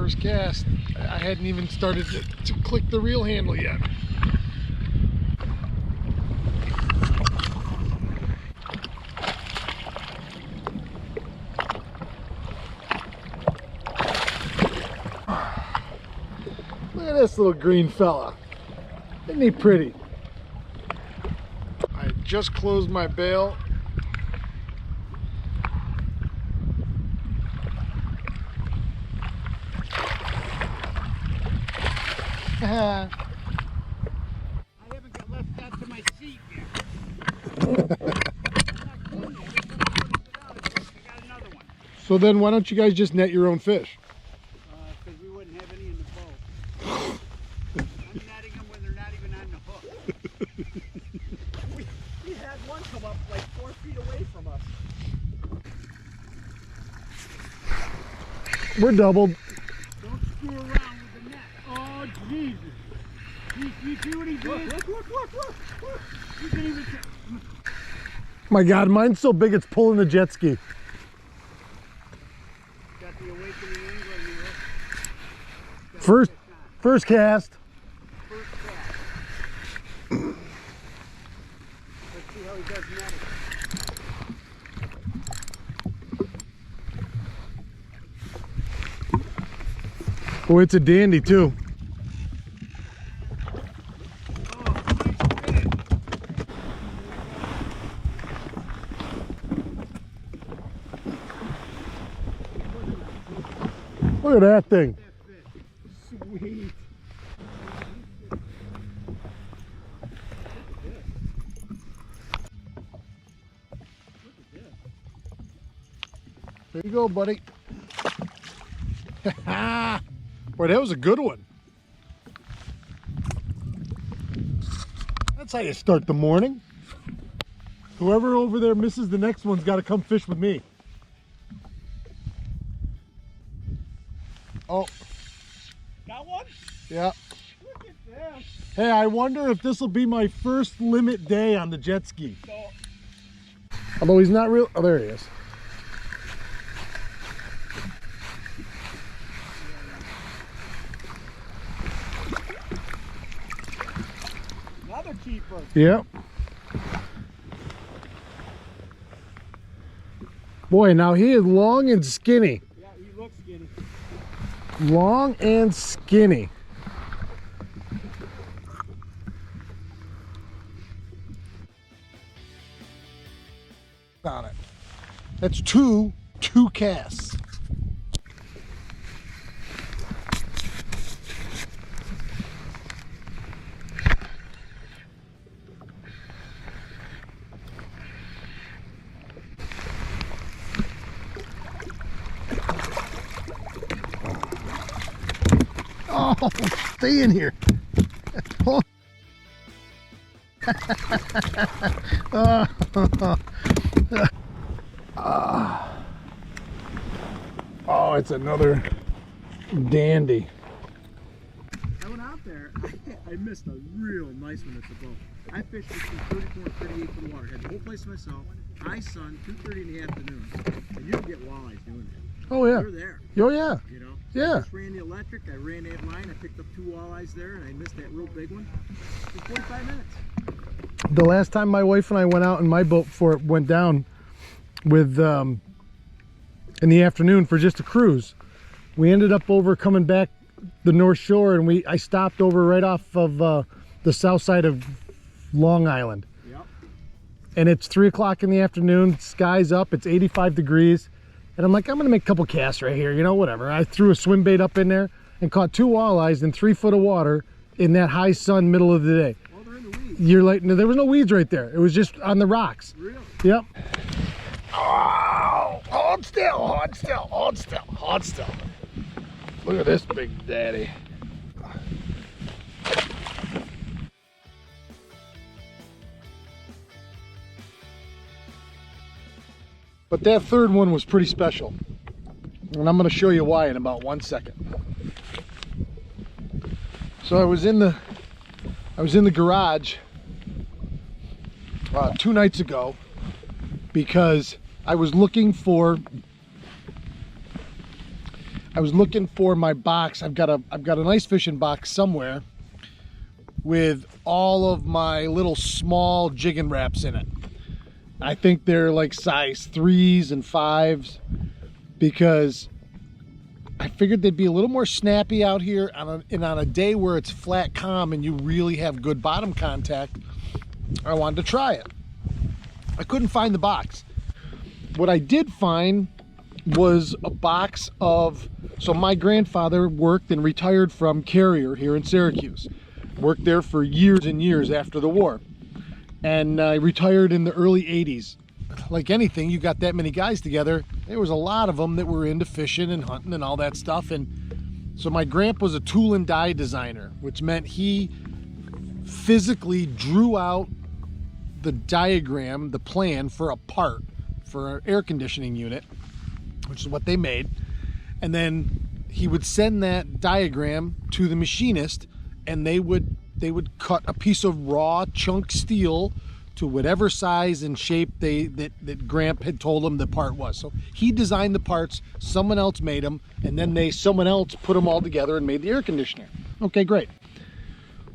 First cast. I hadn't even started to click the reel handle yet. Look at this little green fella. Isn't he pretty? I just closed my bail. I haven't got left out to my seat yet. So then why don't you guys just net your own fish? Because we wouldn't have any in the boat. I'm netting them when they're not even on the hook. we had one come up like 4 feet away from us. We're doubled. Don't screw around with the net. Oh, Jesus. You see what he did? Look. You can even... My God, mine's so big it's pulling the jet ski. Got the awakening angler here. First cast. First cast. Let's see how he does netting. Oh, it's a dandy too. Look at that thing. Sweet. There you go, buddy. Boy, that was a good one. That's how you start the morning. Whoever over there misses the next one's got to come fish with me. Oh. Got one? Yeah. Look at this. Hey, I wonder if this will be my first limit day on the jet ski. So, Although he's not real. Oh, there he is. another keeper. Yep. Boy, now he is long and skinny. Yeah, he looks skinny. Long and skinny. On it. That's two casts. Oh, stay in here. Oh. Oh, it's another dandy. I went out there, I missed a real nice one at the boat. I fished between 34 and 38 foot of water, had the whole place to myself, high sun, 2:30 in the afternoon, and you can get walleyes doing that. Oh yeah. They're there. Oh yeah. You know? Yeah. I just ran the electric, I ran that line, I picked up 2 walleyes there, and I missed that real big one in 45 minutes. The last time my wife and I went out in my boat before it went down with in the afternoon for just a cruise, we ended up over coming back the North Shore, and I stopped over right off of the south side of Long Island. Yep. And it's 3 o'clock in the afternoon, sky's up, it's 85 degrees, and I'm like, I'm gonna make a couple casts right here, you know, whatever. I threw a swim bait up in there and caught 2 walleyes in 3 foot of water in that high sun middle of the day. Oh, they're in the weeds. You're like, no, there was no weeds right there. It was just on the rocks. Really? Yep. Oh, hold still, hold still, hold still, hold still. Look at this big daddy. But that third one was pretty special. And I'm going to show you why in about 1 second. So I was in the garage 2 nights ago because I was looking for I was looking for my box. I've got an ice fishing box somewhere with all of my little small jigging wraps in it. I think they're like size 3s and 5s because I figured they'd be a little more snappy out here on a day where it's flat calm and you really have good bottom contact. I wanted to try it. I couldn't find the box. What I did find was a box of, so my grandfather worked and retired from Carrier here in Syracuse. Worked there for years and years after the war. And retired in the early 80s. Like anything, you got that many guys together, there was a lot of them that were into fishing and hunting and all that stuff. And so my grandpa was a tool and die designer, which meant he physically drew out the diagram, the plan for a part for an air conditioning unit, which is what they made. And then he would send that diagram to the machinist, and they would cut a piece of raw chunk steel to whatever size and shape that Gramp had told him the part was. So he designed the parts, someone else made them, and then someone else put them all together and made the air conditioner. Okay, great.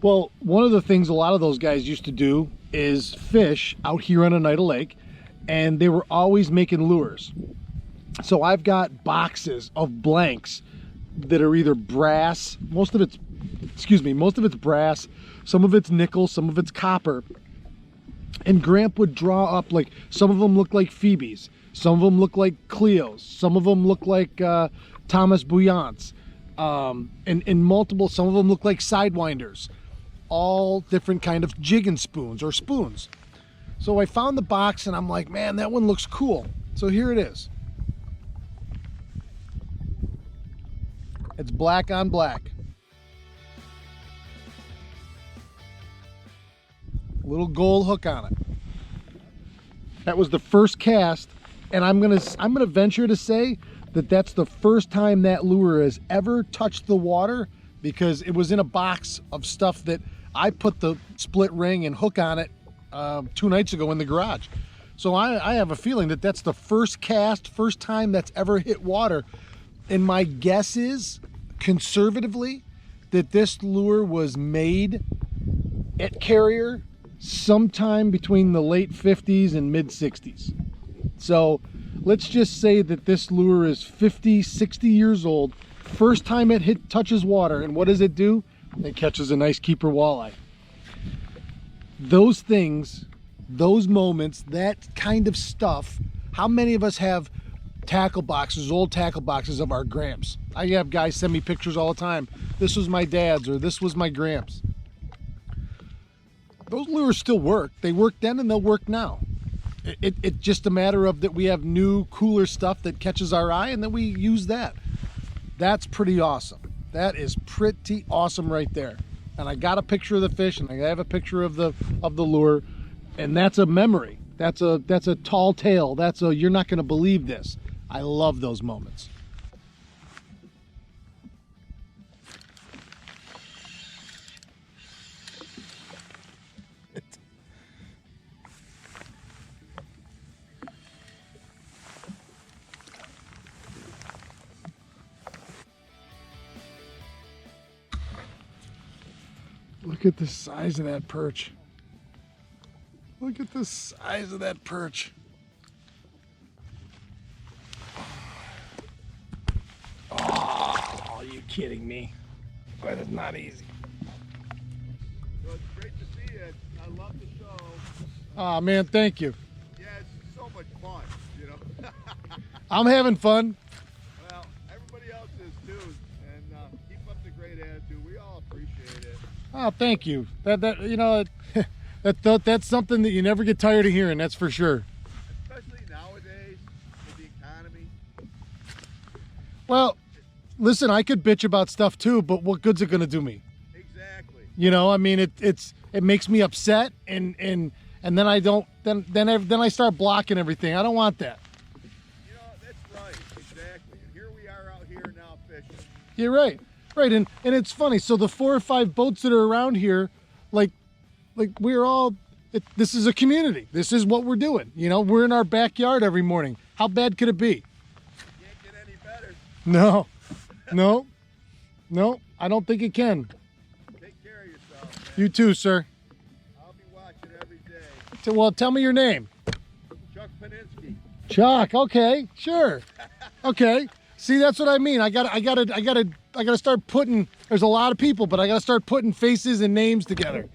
Well, one of the things a lot of those guys used to do is fish out here on Oneida Lake, and they were always making lures. So I've got boxes of blanks that are either brass, most of it's brass, some of it's nickel, some of it's copper. And Gramp would draw up, like, some of them look like Phoebes, some of them look like Cleos, some of them look like Thomas Bouillants, and multiple, some of them look like Sidewinders, all different kind of jigging spoons or spoons. So I found the box and I'm like, man, that one looks cool. So here it is. It's black on black. Little gold hook on it. That was the first cast, and I'm gonna venture to say that that's the first time that lure has ever touched the water, because it was in a box of stuff that I put the split ring and hook on it 2 nights ago in the garage. So I have a feeling that that's the first cast, first time that's ever hit water. And my guess is, conservatively, that this lure was made at Carrier sometime between the late 50s and mid 60s. So let's just say that this lure is 50, 60 years old. First time it touches water, and what does it do? It catches a nice keeper walleye. Those things, those moments, that kind of stuff, how many of us have tackle boxes, old tackle boxes of our Gramps? I have guys send me pictures all the time. This was my dad's, or this was my Gramps. Those lures still work. They worked then and they'll work now. It's just a matter of that we have new, cooler stuff that catches our eye, and then we use that. That's pretty awesome. That is pretty awesome right there. And I got a picture of the fish, and I have a picture of the lure, and that's a memory. That's a tall tale. You're not going to believe this. I love those moments. Look at the size of that perch. Look at the size of that perch. Oh, are you kidding me? That is not easy. Well, it's great to see you. I love the show. Oh man, thank you. Yeah, it's so much fun, you know. I'm having fun. Well, everybody else is too, and keep up the great attitude. We all appreciate it. Oh, thank you. That you know, that's something that you never get tired of hearing. That's for sure. Especially nowadays with the economy. Well, listen, I could bitch about stuff too, but what good's it gonna do me? Exactly. You know, I mean, it makes me upset, and then I don't, then I start blocking everything. I don't want that. You know, that's right. Exactly. And here we are out here now fishing. You're right. Right, and it's funny. So the 4 or 5 boats that are around here, like we're all, this is a community. This is what we're doing. You know, we're in our backyard every morning. How bad could it be? Can't get any better. No. No, no, I don't think it can. Take care of yourself, man. You too, sir. I'll be watching every day. Well, tell me your name. Chuck Paninsky. Chuck. Okay, sure. Okay. See, that's what I mean. I gotta start putting. There's a lot of people, but I gotta start putting faces and names together.